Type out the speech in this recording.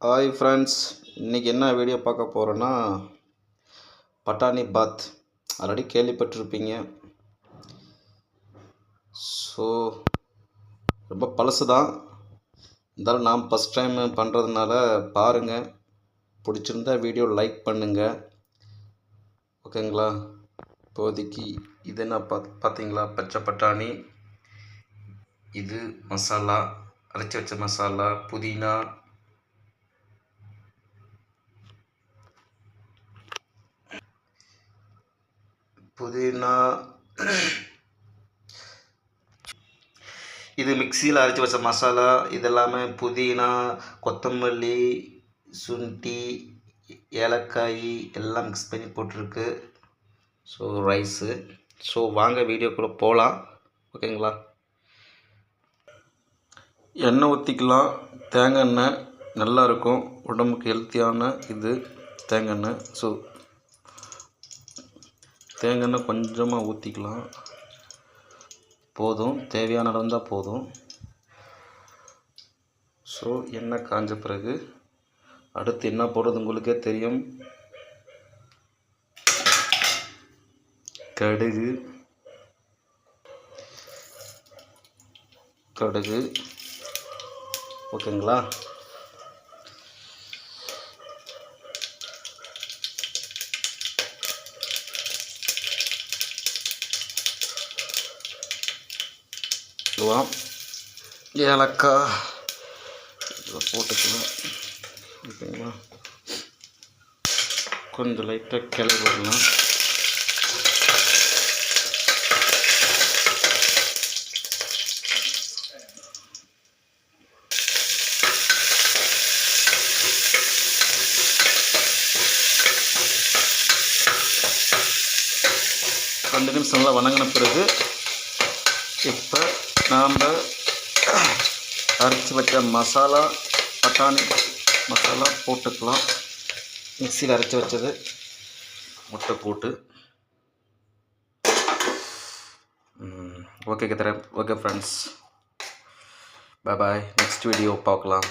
Hi friends, இன்றைக்கி என்ன video பார்க்க போகிறோன்னா பட்டாணி பாத். ஆல்ரெடி கேள்விப்பட்டிருப்பீங்க. ஸோ ரொம்ப பழசு தான், இருந்தாலும் நான் ஃபஸ்ட் டைம் பண்ணுறதுனால பாருங்கள். பிடிச்சிருந்தா வீடியோ லைக் பண்ணுங்கள், ஓகேங்களா? இப்போதைக்கு இது என்ன பார்த்தீங்களா, பச்சை பட்டாணி, இது மசாலா, அரைச்சி வச்ச மசாலா, புதினா, இது மிக்சியில் அரைச்சி வச்ச மசாலா. இதெல்லாமே புதினா, கொத்தமல்லி, சுண்டி, ஏலக்காய் எல்லாம் மிக்ஸ் பண்ணி போட்டிருக்கு. So rice. ஸோ வாங்க வீடியோக்குள்ளே போகலாம், ஓகேங்களா? எண்ணெய் ஊற்றிக்கலாம். தேங்காய் எண்ணெய் நல்லாயிருக்கும், உடம்புக்கு ஹெல்த்தியான இது தேங்காய் எண்ணெய். ஸோ தேங்காய் எண்ணெய் கொஞ்சமாக ஊற்றிக்கலாம், போதும், தேவையான அளவு தான் போதும். ஸோ எண்ணெய் காஞ்ச பிறகு அடுத்து என்ன போடுறது உங்களுக்கே தெரியும். கடுகு, ஓகேங்களா? ஏலக்காய் போட்டுக்கலாம், ஓகேங்களா? கொஞ்சம் லைட்டாக கிளறி விடலாம். ரெண்டு நிமிஷம் நல்லா வணங்கின பிறகு இப்போ நாம் அரைச்சி வச்ச மசாலா, பட்டாணி மசாலா போட்டுக்கலாம். மிக்சியில் அரைச்சி வச்சது முட்டை போட்டு. ஓகே ஃப்ரெண்ட்ஸ், பாய். நெக்ஸ்ட் வீடியோ பார்க்கலாம்.